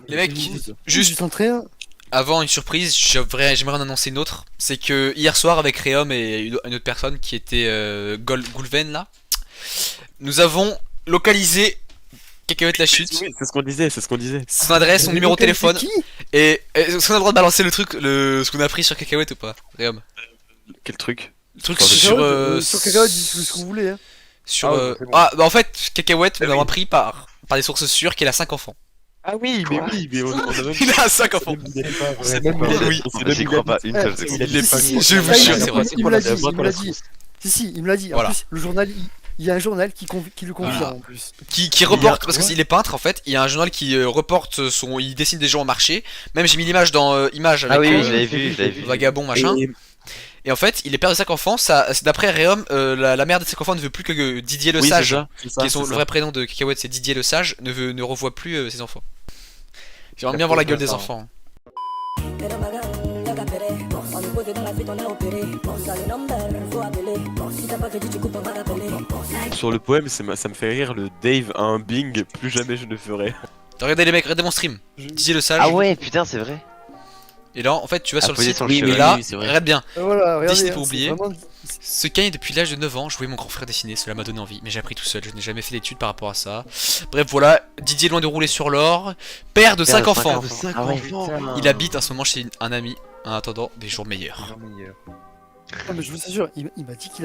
Les mecs, juste 131. avant une surprise, j'aimerais en annoncer une autre. C'est que hier soir, avec Réum et une autre personne qui était Goulven là, nous avons localisé Cacahuète la chute. Oui, c'est ce qu'on disait, c'est ce qu'on disait. Son adresse, son numéro de téléphone. Qui Est-ce qu'on a le droit de balancer ce qu'on a pris sur Cacahuète ou pas, Réum? Quel truc? Le truc Sur sur Cacahuète, dites ce que vous voulez. Hein. sur c'est bon. bah en fait, Cacahuète, nous l'avons appris par des sources sûres qu'il a 5 enfants. Ah oui, mais on a même... Il a 5 enfants. C'est même pas pas vrai. Oui. J'y crois pas une seule seconde. Il est pas Si, Je vous jure, c'est vrai. Il me l'a dit, Voilà. il me l'a dit. Si, il me l'a dit. En Voilà. plus, le journal, il y a un journal qui le confirme Voilà. en plus. Qui reporte, parce qu'il est peintre en fait, il y a un journal qui reporte il dessine des gens au marché. Même j'ai mis l'image dans Image avec Ah oui, je l'avais vu. Vagabond machin. Et en fait, il est père de 5 enfants. D'après Réum, la mère de 5 enfants ne veut plus que Didier le Oui, Sage, c'est ça, qui est le vrai prénom de Cacahuète, c'est Didier le Sage, ne revoit plus ses enfants. J'aimerais bien voir la gueule des enfants. Sur le poème, ça me fait rire le Dave a un Bing, plus jamais je ne ferai. Regardez les mecs, regardez mon stream. Didier le Sage. Ah ouais, putain, c'est vrai. Et là, en fait, tu vas sur le Apposé site. sur le Et cheval. là, Oui, c'est vrai. regarde bien. Voilà, regardez. Disney hein, pour c'est oublier. vraiment- Ce cahier depuis l'âge de 9 ans, je voyais mon grand frère dessiner, cela m'a donné envie, mais j'ai appris tout seul, je n'ai jamais fait d'études par rapport à ça. Bref, voilà, Didier est loin de rouler sur l'or, père de 5 enfants. Ah ouais, Il habite en ce moment chez un ami, en attendant des jours meilleurs. Ah, mais je vous assure, il m'a dit qu'il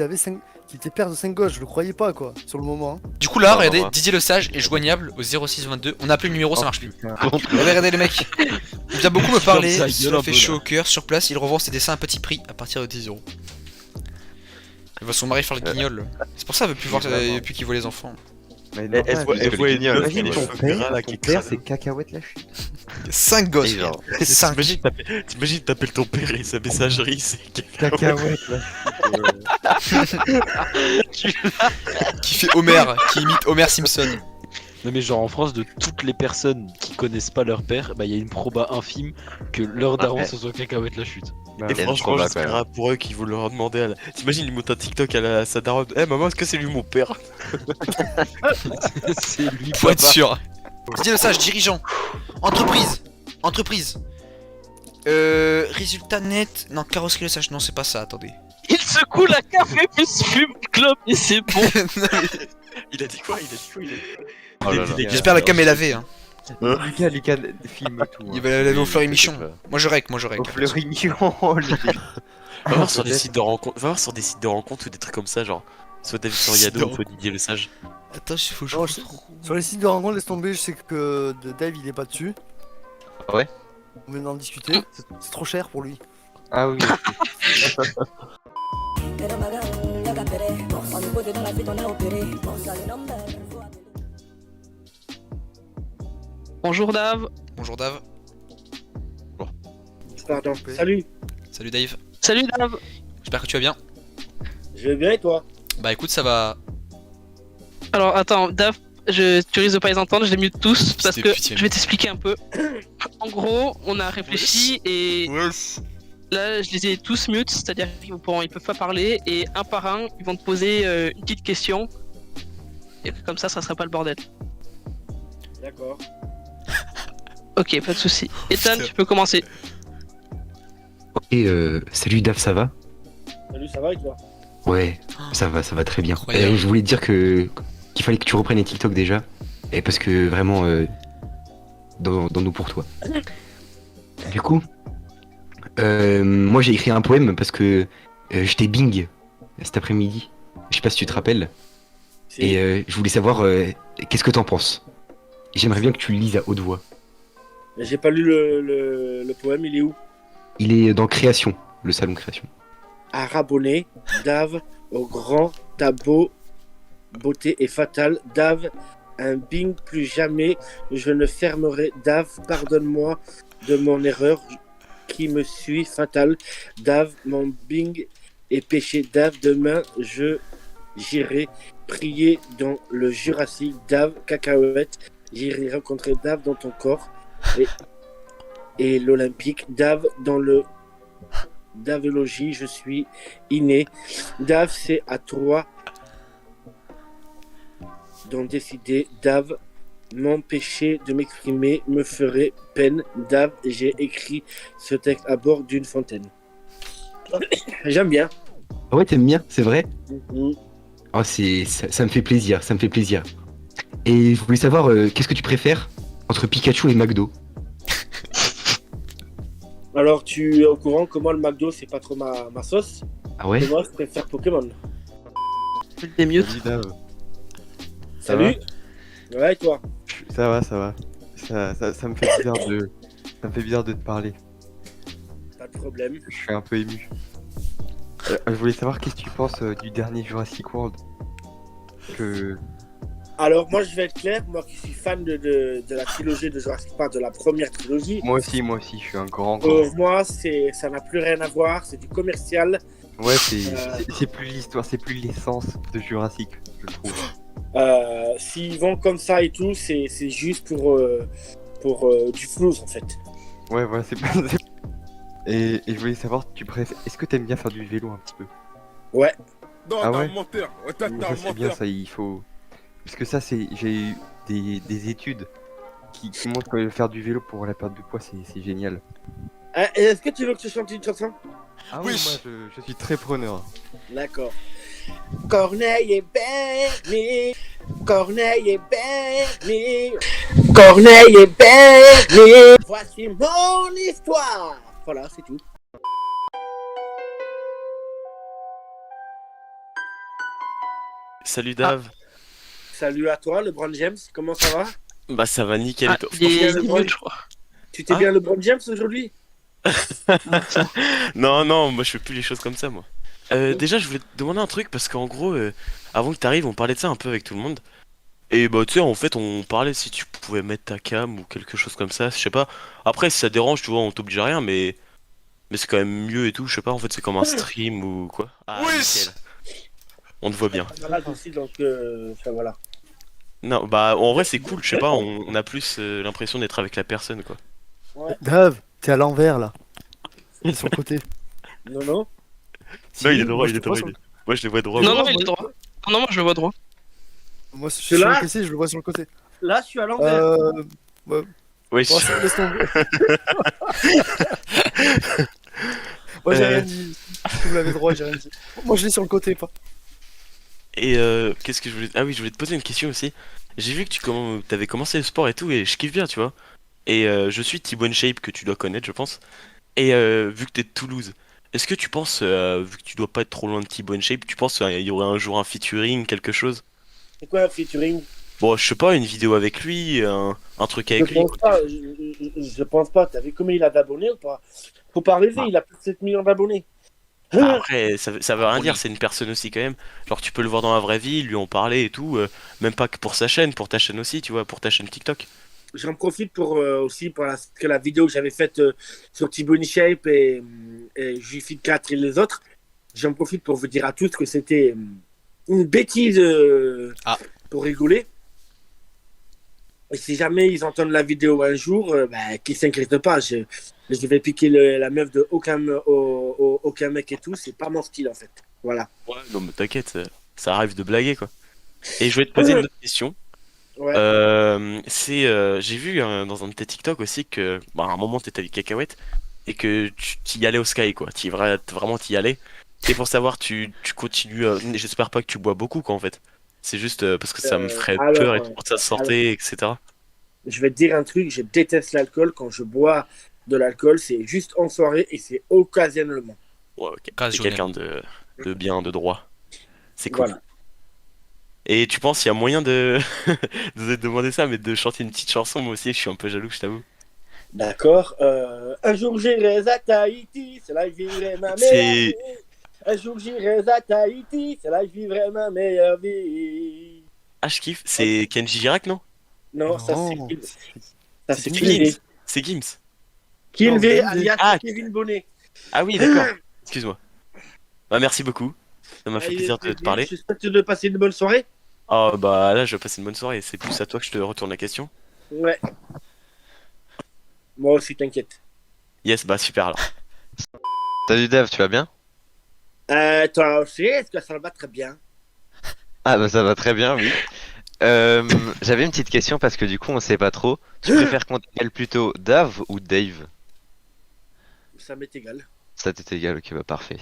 était père de 5 gosses, je le croyais pas quoi, sur le moment. Hein. Du coup là, Ah, regardez, ouais. Didier le Sage est joignable au 0622, on a appelé le numéro, ça marche plus. Putain. Regardez les mecs, il vient beaucoup me parler, Ferme sa gueule ça un fait peu, chaud là. au cœur, sur place, il revend ses dessins à petit prix, à partir de 10 euros. Il va son mari faire le guignol. C'est pour ça qu'il veut plus qu'il voit les enfants. Mais Elle normal, voit- elle voit une imagine meuf, elle est ton chaude. père, ton père c'est Cacahuète la chute. 5 gosses, Et genre, 5. T'imagines t'appelles ton père et sa messagerie, c'est Cacahuète la chute. Qui fait Homer, qui imite Homer Simpson. Non mais genre en France, de toutes les personnes qui connaissent pas leur père, bah il y a une proba infime que leur daron ouais. ce soit Cacahuète la chute. Bah, Et Il y a une franchement, proba, j'espère quand même. pour eux qu'ils vont leur demander à la... T'imagines, ils montent un TikTok à sa daronne. Eh maman, est-ce que c'est lui mon père? C'est lui Faut être papa. sûr. Didier le Sage, dirigeant. Entreprise. Résultat net. Non, carrosserie le Sage, non, c'est pas ça, attendez. Il secoue la café plus fume clope et c'est bon. Il a dit quoi? Oh là là. J'espère la cam est lavée. Hein. Lucas, filme tout. Il va la laver au Fleury Michon. Moi je rec. Au Fleury Michon, Va voir sur des sites de rencontres, va voir sur des sites de rencontres ou des trucs comme ça, genre. Soit David Soriado, soit Didier le Sage. Attends, il faut que je Non, retrouve. Sur les sites de rencontre, laisse tomber, je sais que Dave il est pas dessus. Ah ouais? On vient d'en discuter, c'est trop cher pour lui. Ah oui. Bonjour Dave. Bonjour Dave. Pardon. Salut, Salut Dave. Salut Dave. J'espère que tu vas bien. je vais bien et toi? Bah écoute, ça va. Alors attends, Dave, tu risques de pas les entendre, je les mute tous parce C'était que pitié. je vais t'expliquer un peu. En gros, on a réfléchi et là je les ai tous mute, c'est-à-dire qu'ils peuvent pas parler et un par un ils vont te poser une petite question. Et comme ça sera pas le bordel. D'accord. Ok, pas de soucis. Ethan, Putain. tu peux commencer. Ok, salut Dave, ça va? Salut, ça va et toi? Ouais, ça va très bien. Incroyable. Je voulais te dire qu'il fallait que tu reprennes les TikTok déjà, et parce que vraiment, dans nous pour toi. Du coup, moi j'ai écrit un poème parce que j'étais Bing cet après-midi. Je sais pas si tu te rappelles. Si. Et je voulais savoir qu'est-ce que t'en penses. J'aimerais bien que tu le lises à haute voix. Mais j'ai pas lu le poème, il est où? Il est dans Création, le salon Création. Arabonné, Dave, au grand tableau, beauté et fatale, Dave, un bing plus jamais, je ne fermerai, Dave, pardonne-moi de mon erreur qui me suis fatale, Dave, mon bing est péché, Dave, demain j'irai prier dans le Jurassique, Dave, cacahuète, j'irai rencontrer Dave dans ton corps et l'Olympique, Dave, dans le Davelogie, je suis inné. Dave, c'est à toi d'en décider. Dave, m'empêcher de m'exprimer me ferait peine. Dave, j'ai écrit ce texte à bord d'une fontaine. J'aime bien. Ah ouais, t'aimes bien, c'est vrai? Mhm. Oh, ça me fait plaisir, ça me fait plaisir. Et je voulais savoir, qu'est-ce que tu préfères entre Pikachu et McDo? Alors, tu es au courant que moi, le McDo, c'est pas trop ma sauce. Ah ouais? Et moi, je préfère Pokémon. Je le démute. Salut, Dave. Ça Salut. Ouais, et toi? Ça va, ça va. Ça me fait bizarre de... Ça me fait bizarre de te parler. Pas de problème. Je suis un peu ému. Je voulais savoir qu'est-ce que tu penses du dernier Jurassic World. Que... Alors, moi, je vais être clair. Moi qui suis fan de la trilogie de Jurassic Park, de la première trilogie. Moi aussi, je suis un grand... Pour moi, ça n'a plus rien à voir. C'est du commercial. Ouais, c'est plus l'histoire, c'est plus l'essence de Jurassic, je trouve. S'ils vont comme ça et tout, c'est juste pour du flouze, en fait. Ouais, voilà, c'est pas... Et je voulais savoir, est-ce que t'aimes bien faire du vélo un petit peu? Ouais. Non, Ah t'es ouais un menteur. Ouais, t'es Ça un c'est bien, menteur. ça, il faut... Parce que ça, j'ai eu des études qui montrent que faire du vélo pour la perte de poids, c'est génial. Est-ce que tu veux que je chante une chanson? Ah Oui. moi, je suis très preneur. D'accord. Corneille et Bernie, Corneille et Bernie, Corneille et Bernie, voici mon histoire. Voilà, c'est tout. Salut Dave. Salut à toi, LeBron James, comment ça va? Bah ça va nickel. Ah, et toi il est Franchement, démute, je crois. Tu t'es Ah. bien LeBron James aujourd'hui? Non, non, moi je fais plus les choses comme ça, moi. Déjà, je voulais te demander un truc parce qu'en gros, avant que t'arrives, on parlait de ça un peu avec tout le monde. Et bah, tu sais, en fait, on parlait si tu pouvais mettre ta cam ou quelque chose comme ça, je sais pas. Après, si ça dérange, tu vois, on t'oblige à rien, mais c'est quand même mieux et tout, je sais pas, en fait, c'est comme un stream ou quoi. Ah, Oui. nickel. On te voit bien. Malade aussi, donc enfin, voilà. Non, bah, en vrai, c'est cool, je sais pas, on a plus l'impression d'être avec la personne, quoi. Dave, t'es à l'envers là. T'es sur le côté. Non, non. Non, il est Si, droit, moi, il je est te vois droit. sur il est- Moi, je les vois droit. Non, moi. non, il est droit. Non, moi je le vois droit. Moi, je suis C'est sur là le PC, je le vois sur le côté. Là, je suis à l'envers. Ouais, Bon, ça, laisse tomber. Moi, j'ai rien dit. Vous l'avez droit, j'ai rien dit. Moi, je l'ai sur le côté, pas. Et qu'est-ce que je voulais... Ah oui, je voulais te poser une question aussi. J'ai vu que t'avais commencé le sport et tout, et je kiffe bien, tu vois. Et je suis T-Bone Shape, que tu dois connaître, je pense. Et vu que t'es de Toulouse, est-ce que tu penses, vu que tu dois pas être trop loin de T-Bone Shape, tu penses qu'il y aurait un jour un featuring, quelque chose? C'est quoi un featuring? Bon, je sais pas, une vidéo avec lui, un truc avec Je lui. pense pas, je pense pas. T'as vu combien il a d'abonnés ou pas? Faut pas rêver, Ah. il a plus de 7 millions d'abonnés. Après, ça veut rien dire, c'est une personne aussi quand même. Genre, tu peux le voir dans la vraie vie, lui en parler et tout, même pas que pour sa chaîne, pour ta chaîne aussi, tu vois, pour ta chaîne TikTok. J'en profite pour aussi pour la vidéo que j'avais faite sur T-Bone Shape et Jufit 4 et les autres. J'en profite pour vous dire à tous que c'était une bêtise pour rigoler. Et si jamais ils entendent la vidéo un jour, qu'ils s'inquiètent pas. Je vais piquer la meuf de aucun mec et tout. C'est pas mon style en fait. Voilà. Ouais, non, mais t'inquiète, ça arrive de blaguer quoi. Et je vais te poser une autre question. Ouais. J'ai vu dans un de tes TikTok aussi que bah, à un moment t'étais avec Cacahuète et que tu y allais au Sky quoi, vraiment t'y allais. Et pour savoir, tu continues, j'espère pas que tu bois beaucoup quoi en fait. C'est juste parce que ça me ferait alors, peur et pour ta santé, etc. Je vais te dire un truc, je déteste l'alcool. Quand je bois de l'alcool, c'est juste en soirée et c'est occasionnellement. Ouais, ok. C'est Occasionnel. quelqu'un de bien, de droit. C'est cool. Voilà. Et tu penses qu'il y a moyen de... de demander ça, mais de chanter une petite chanson, moi aussi, je suis un peu jaloux, je t'avoue. D'accord. Un jour j'irai à Tahiti, c'est là que je vivrai ma meilleure C'est- vie. Un jour j'irai à Tahiti, c'est là que je vivrai ma meilleure vie. Ah, je kiffe. C'est Kenji Girac, non? Non, ça c'est Non. Gims. Ça c'est C'est Kinvé. Gims. C'est Gims. Kinvé Non, alias Ah. Kevin Bonnet. Ah oui, d'accord. Excuse-moi. Bah, merci beaucoup. Ça m'a fait Allez, plaisir de te parler. Je souhaite de passer une bonne soirée. Oh, bah là, je vais passer une bonne soirée. C'est plus à toi que je te retourne la question. Ouais. Moi aussi, t'inquiète. Yes, bah super alors. Salut Dave, tu vas bien? Toi aussi, est-ce que ça va très bien? Ah bah ça va très bien, oui. J'avais une petite question parce que du coup on sait pas trop. Tu préfères qu'on t'appelle plutôt Dave ou Dave? Ça m'est égal. Ça t'est égal, ok bah parfait.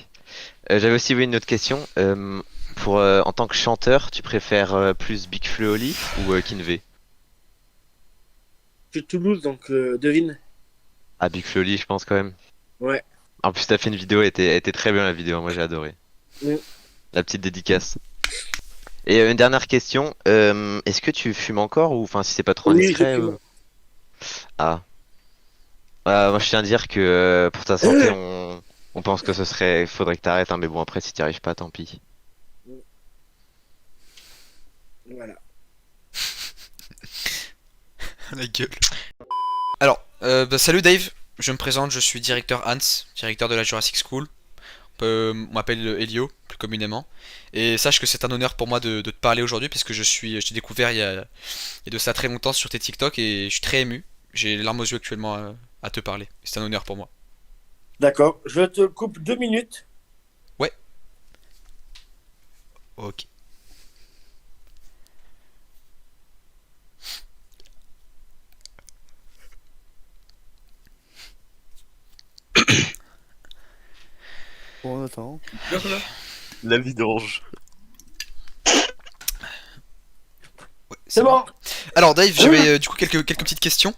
J'avais aussi une autre question. En tant que chanteur, tu préfères plus Big Flo Oli ou Kinvey? Je suis de Toulouse, donc devine. Ah Big Flo Oli je pense quand même. Ouais. En plus t'as fait une vidéo, elle était très bien la vidéo, moi j'ai adoré. Mm. La petite dédicace. Et une dernière question, est-ce que tu fumes encore ou enfin si c'est pas trop Oui, indiscret je fume. Ah. Moi je tiens à dire que pour ta santé on pense que faudrait que t'arrêtes hein, mais bon après si t'y arrives pas tant pis. Voilà. La gueule. Alors, salut Dave, je me présente, je suis directeur Hans, directeur de la Jurassic School. On m'appelle Elio, plus communément. Et sache que c'est un honneur pour moi de te parler aujourd'hui, parce que je t'ai découvert il y a de ça très longtemps sur tes TikTok et je suis très ému. J'ai les larmes aux yeux actuellement à te parler. C'est un honneur pour moi. D'accord, je te coupe 2 minutes. Ouais. Ok. Bon, on attend. La vidange. Ouais, C'est bon. Alors Dave, j'avais du coup quelques petites questions.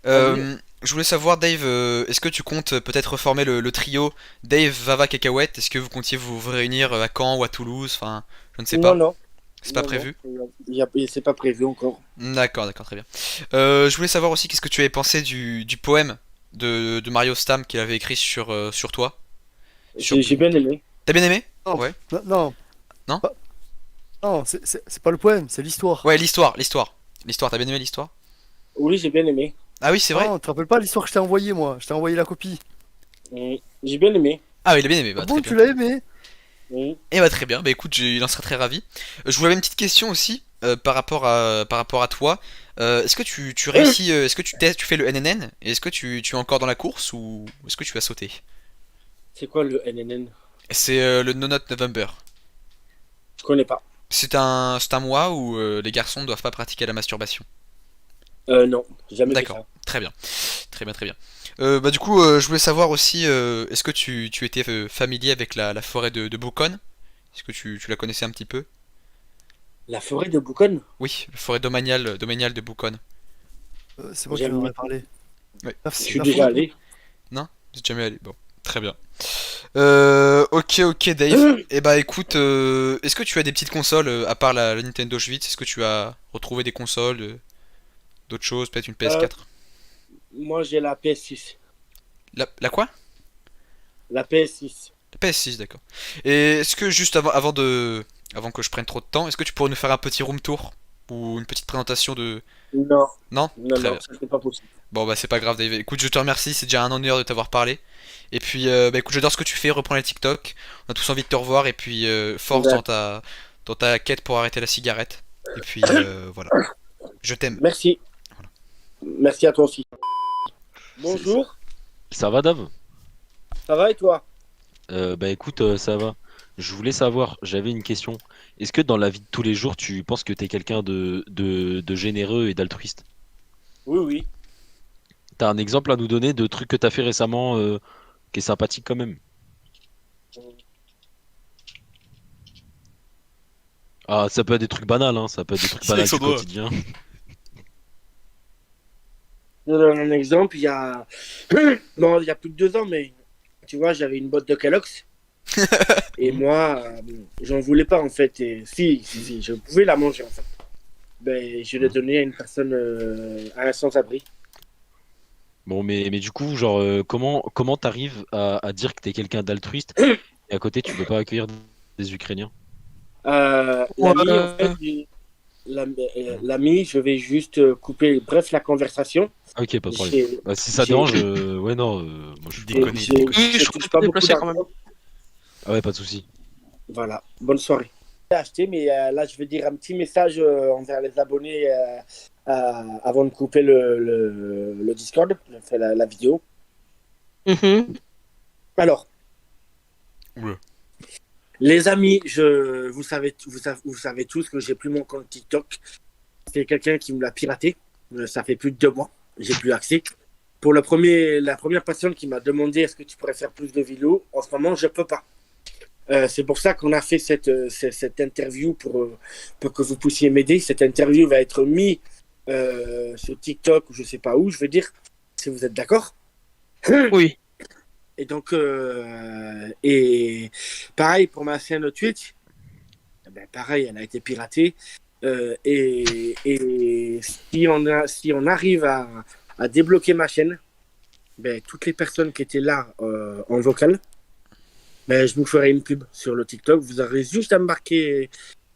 Je voulais savoir Dave, est-ce que tu comptes peut-être reformer le trio Dave, Vava, Cacahuète? Est-ce que vous comptiez vous réunir à Caen ou à Toulouse? Enfin, je ne sais pas. Non, non. C'est pas Non, prévu? non. C'est pas prévu encore. D'accord, d'accord, très bien. Je voulais savoir aussi qu'est-ce que tu avais pensé du poème de Mario Stam qu'il avait écrit sur toi. J'ai bien aimé. T'as bien aimé? Non, Ouais. non. Non pas- Non, c'est pas le poème, c'est l'histoire. Ouais, l'histoire. L'histoire, t'as bien aimé l'histoire? Oui, j'ai bien aimé. Ah oui, c'est vrai? Non, tu te rappelles pas l'histoire que je t'ai envoyée, moi? Je t'ai envoyé la copie. J'ai bien aimé. Ah oui, il a bien aimé, Ah bah bon, très tu bien. l'as aimé? Et bah très bien, bah écoute, il en sera très ravi. Je voulais une petite question aussi par rapport à toi. Est-ce que tu réussis, est-ce que tu fais le NNN? Et est-ce que tu es encore dans la course ou est-ce que tu as sauté? C'est quoi le NNN? C'est le No Not November. Je connais pas. C'est un mois où les garçons ne doivent pas pratiquer la masturbation. Non, j'ai jamais fait D'accord, ça. très bien. Très bien, très bien. Bah du coup, je voulais savoir aussi, est-ce que tu étais familier avec la forêt de Boucon? Est-ce que tu la connaissais un petit peu? La forêt de Boucon? Oui, la forêt domaniale de Boucon. C'est moi qui en ai parlé. Ouais. La- Je suis la déjà forêt- allé. Non? Vous êtes jamais allé? Bon, très bien. Ok, Dave. Et bah écoute, est-ce que tu as des petites consoles à part la Nintendo Switch? Est-ce que tu as retrouvé des consoles, d'autres choses, peut-être une PS4? Moi, j'ai la PS6. La quoi? La PS6. La PS6, d'accord. Et est-ce que juste avant que je prenne trop de temps, est-ce que tu pourrais nous faire un petit room tour ou une petite présentation de... Non, Non? non, Très non, bien. ça c'est pas possible. Bon bah c'est pas grave Dave. Écoute, je te remercie, c'est déjà un honneur de t'avoir parlé. Et puis bah écoute, j'adore ce que tu fais, reprends les TikTok. On a tous envie de te revoir et puis force Ouais. dans ta quête pour arrêter la cigarette. Et puis voilà. Je t'aime. Merci. Voilà. Merci à toi aussi. Bonjour, Ça va, Dave? ça va et toi? Bah écoute, ça va. Je voulais savoir, j'avais une question. Est-ce que dans la vie de tous les jours, tu penses que t'es quelqu'un de généreux et d'altruiste? Oui, oui. T'as un exemple à nous donner de trucs que t'as fait récemment qui est sympathique quand même? Ah, ça peut être des trucs banals, hein, ça peut être des trucs C'est avec banals son du doigt. quotidien. Je te donne un exemple, il y a... Bon, il y a plus de 2 ans, mais tu vois, j'avais une boîte de Kellogg's. Et moi, j'en voulais pas en fait. Et si, je pouvais la manger en fait. Ben, je l'ai donné à une personne, à un sans-abri. Bon, mais du coup, genre, comment t'arrives à dire que t'es quelqu'un d'altruiste et à côté, tu peux pas accueillir des Ukrainiens? L'ami, en fait, l'ami, je vais juste couper, bref, la conversation. Ah, ok, pas de problème. J'ai- Bah, si ça j'ai- dérange, ouais, non, moi je suis Déconne. j'ai- Oui, je touche crois que beaucoup déplacer quand d'argent. Ah ouais, pas de souci. Voilà, bonne soirée. J'ai acheté, mais là, je vais dire un petit message envers les abonnés avant de couper le Discord, enfin, la vidéo. Mhm. Alors, Oula. Les amis, vous savez tous que j'ai plus mon compte TikTok. C'est quelqu'un qui me l'a piraté. Ça fait plus de 2 mois. J'ai plus accès. Pour la première personne qui m'a demandé est-ce que tu pourrais faire plus de vidéos, en ce moment, je peux pas. C'est pour ça qu'on a fait cette interview pour que vous puissiez m'aider. Cette interview va être mise sur TikTok ou je sais pas où, je veux dire, si vous êtes d'accord. Oui. Et donc, et pareil pour ma chaîne Twitch, ben pareil, elle a été piratée. Et si on arrive à débloquer ma chaîne, ben, toutes les personnes qui étaient là en vocal, ben, je vous ferai une pub sur le TikTok. Vous aurez juste à marquer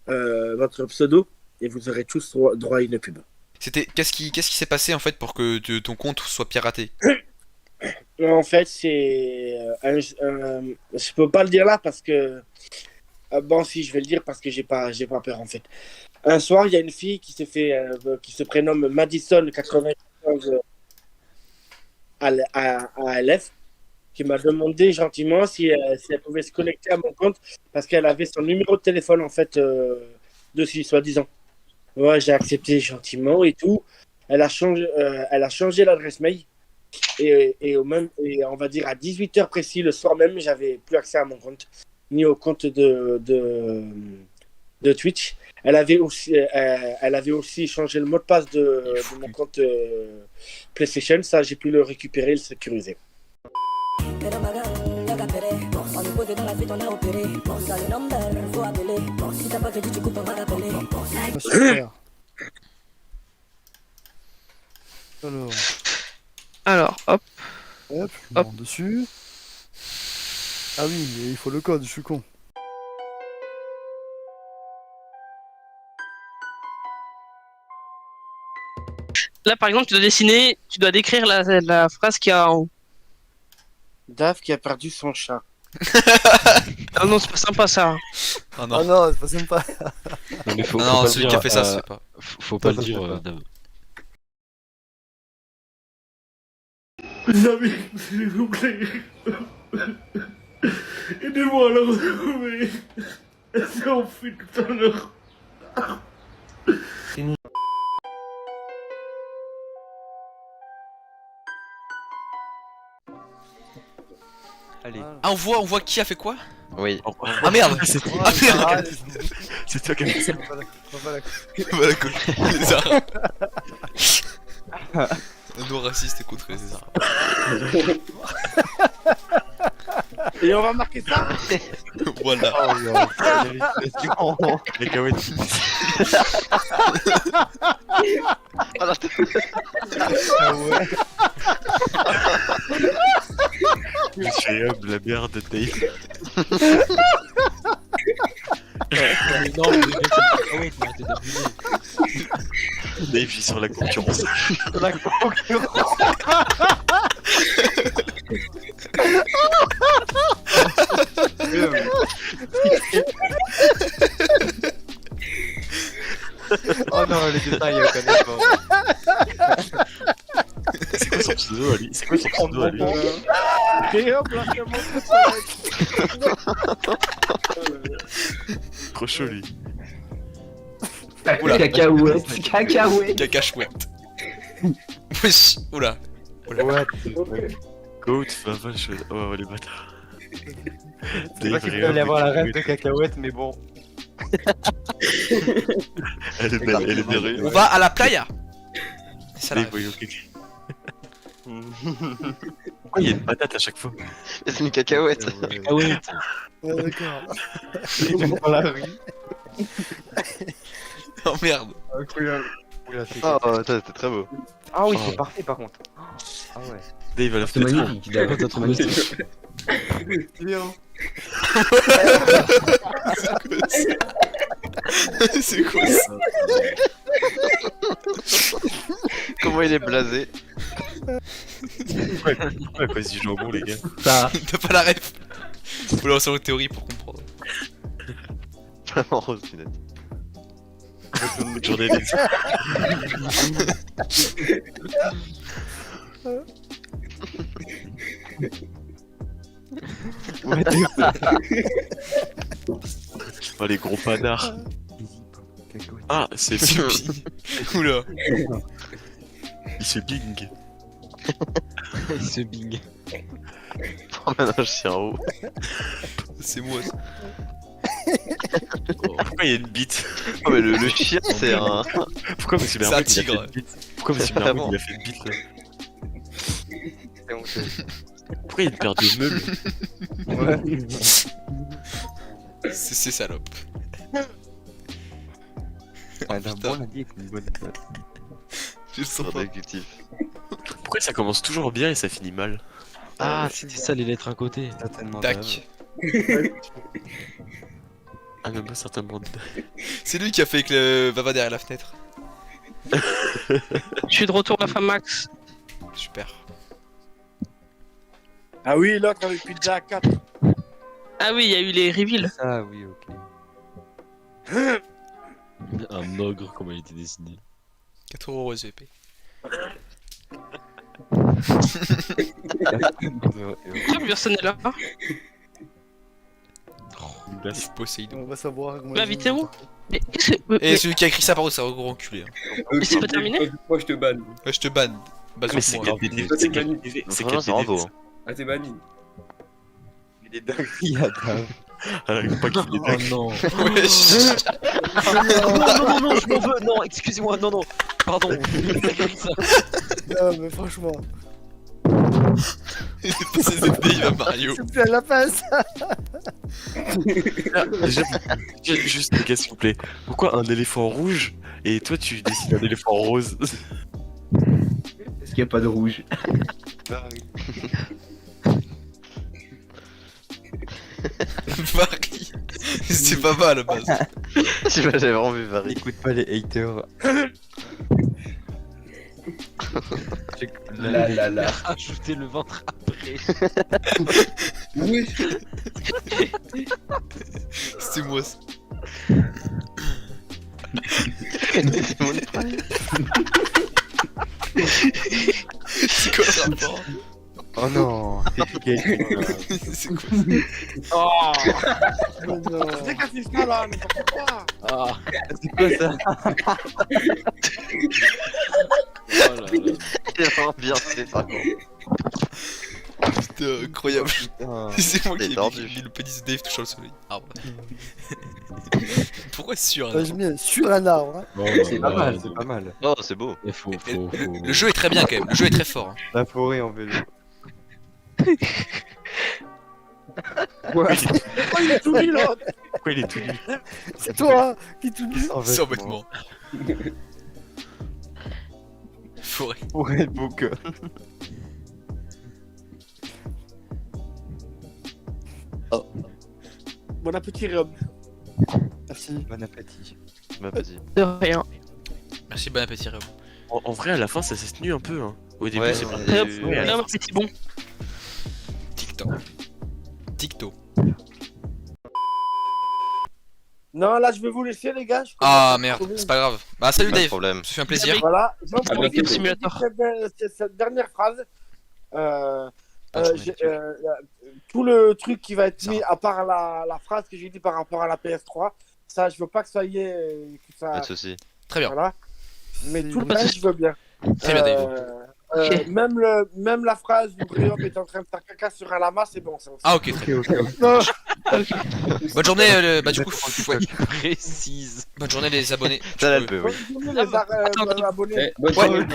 votre pseudo et vous aurez tous droit à une pub. Qu'est-ce qui s'est passé en fait pour que ton compte soit piraté? En fait, c'est je peux pas le dire là parce que bon, si je vais le dire parce que j'ai pas peur en fait. Un soir, il y a une fille qui qui se prénomme Madison 95 à LF qui m'a demandé gentiment si elle pouvait se connecter à mon compte parce qu'elle avait son numéro de téléphone en fait dessus, soi-disant. Ouais, j'ai accepté gentiment et tout. Elle a changé l'adresse mail et on va dire à 18h précis le soir même, j'avais plus accès à mon compte ni au compte de Twitch. Elle avait aussi changé le mot de passe de mon compte PlayStation. Ça, j'ai pu le récupérer et le sécuriser. Super. Alors, hop. Hop, je monte dessus. Ah oui, mais il faut le code, je suis con. Là, par exemple, tu dois décrire la phrase qu'il y a en haut. Dave qui a perdu son chat. Ah non, c'est pas sympa ça. Oh Ah non. non, c'est pas sympa. Non, mais faut Non, pas celui le qui a dire, fait ça, c'est pas. faut pas le Ça, dire, ça, ça. Dave. Les amis, s'il vous plaît, aidez-moi à la retrouver. C'est en fait tout à l'heure. Allez. Ah, on voit qui a fait quoi? Oui. Ah merde. C'est Ah merde. Ah, c'est toi qui as fait ça. voilà. Voilà quoi. Les Arabes. Un nom raciste contre les Arabes. Et on va marquer ça. Voilà. Les cacahuètes. J'ai la bière de Dave. Mais non, mais mec, c'est ouais, t'es abusé. Dave vit sur la concurrence. La concurrence. Oh non, les détails, on connaît pas. C'est quoi son pseudo à lui? C'est quoi son pseudo à lui? Et hop, là, c'est Trop chaud lui. Oula. Cacahuète, cacahuète. Caca chouette. Wesh. Oula. Ouais, Goat, va vache. Oh les bâtards. c'est pas qu'il peut y avoir la rêve de cacahuète, mais bon. Elle est belle, elle est belle. On va à la playa. Ça Dave, là. voyons quelqu'un. Pourquoi il y a une patate à chaque fois? C'est une cacahuète. Cacahuète. Ouais, d'accord. Dans la rue. Oh merde. Incroyable. Oula, c'est Oh, ça c'était très beau. Ah oui, Oh. c'est parfait par contre. Ah ouais. Dave à la C'est fenêtre. magnifique, Dave. T'as trouvé ça? C'est quoi ça? Comment il est blasé. Pourquoi à cause du jambon, les gars? Ça. T'as pas la ref. Faut lancer une théorie pour comprendre. Vraiment rose lunette. Bonne journée, les Oh, les gros panards. Ah, c'est Bing. Oula. Il se bing. Ce bing. Oh, maintenant je suis en haut. C'est moi. Ça. Pourquoi il y a une bite? Oh, mais le chien, c'est un. Pourquoi Monsieur C'est un Mermoud il a fait tigre. une bite? Pourquoi Monsieur Mermoud il a fait une bite là? Pourquoi il y a une paire de meules? C'est salope. Un putain. bon lundi avec une bonne note. Je le sens pas. Objectif. Pourquoi ça commence toujours bien et ça finit mal? Ah, c'était ça les lettres à côté. Certainement. Tac. Ah, même pas certainement. C'est lui qui a fait que le Vava derrière la fenêtre. Je suis de retour la femme Max. Super. Ah oui, l'autre avec pizza à 4. Ah oui, il y a eu les reveals. Ah oui, ok. Un ogre, comment il était dessiné. 4€ EVP. Tiens, personne n'est là. Poséidon. On va savoir comment. Bah, ils vite, ont- où mais, Et celui qui a écrit ça par contre, c'est un gros enculé. Hein. mais c'est pas terminé? Moi je te banne. Ouais, je te banne. Bah, Mais c'est moi. quel DD? Toi, C'est t'es quel banni. DD? C'est Vraiment, quel c'est bravo. DD? Ah t'es banni. Il est dinguerie à Dave. Ah, pas qu'il est Oh dingue. non. Wesh. Non, je m'en veux. Non, excusez-moi, non. Pardon. Non, mais franchement. Il est passé ZD, il va Mario. C'est plus à la face. Déjà, juste une question s'il vous plaît. Pourquoi un éléphant rouge et toi tu dessines un éléphant rose? Est-ce qu'il n'y a pas de rouge? Marie. C'est pas mal à la base. J'avais vraiment vu Varie. N'écoute pas les haters. La. Ajouter le ventre après. Oui. C'est moi ça. C'est quoi le rapport? Oh non, c'est gay. C'est quoi Oh. Non. C'est qu'à ça là, n'importe quoi. Ah. C'est quoi ça? Oh là là. Il est vraiment bien fait par contre. Putain, incroyable. Putain. C'est moi Il est qui ai tordu. mis le pénis de Dave touchant le soleil. Ah Pourquoi sur Bah, un j'ai mis sur un arbre. Hein. C'est pas mal, c'est pas mal. Oh, c'est beau. Il faut. Le jeu est très bien quand même, le jeu est très fort. Hein. La forêt en vélo. Oh, il est tout mis l'autre. Pourquoi il est tout nu? C'est toi hein, qui tout nu. Sans vêtements. Forêt. Forêt book. Bon appétit, Réom. Merci. Bon appétit. Bah, vas-y. De rien. Merci, bon appétit Réo. En vrai, à la fin, ça s'est tenu un peu. Hein. Au début, Ouais, c'est pas. et- Hop, ouais, là, c'est bon. TikTok. TikTok. Non, là, je vais vous laisser, les gars. Ah merde, c'est pas grave. Bah salut Pas de Dave, problème. ça fait un plaisir. Voilà, j'en Ah, profite Game pour Simulator. dire cette dernière phrase. Bonne journée, Tout le truc qui va être Ça mis, va. à part la phrase que j'ai dit par rapport à la PS3, ça, je veux pas que ça y ait. Que Pas ça, de soucis. Très bien. voilà. Mais tout le Pas de reste, je veux bien. Très bien Dave. Ok. Même la phrase où Réom est en train de faire caca sur un lama, c'est bon, ça aussi. Ah ok, très bien. Non, Bonne journée, bah du coup, ouais. Précise. Bonne journée les abonnés. Ça là, elle peut, oui. les abonnés. Bonne Ouais. soirée.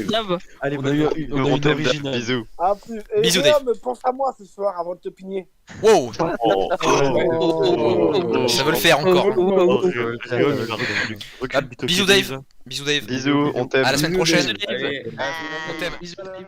Lave. Allez, on a eu une originale. Bisous. Ah, plus. Et Bisous, Réom, pense à moi ce soir avant de te pigner. Wow, Oh, ça veut le faire encore. Réon, il va Ah, bisous Dave. Bisous Dave. Bisous, on t'aime. À la semaine prochaine. Bisous, Dave. Allez. On t'aime. Bisous, Dave.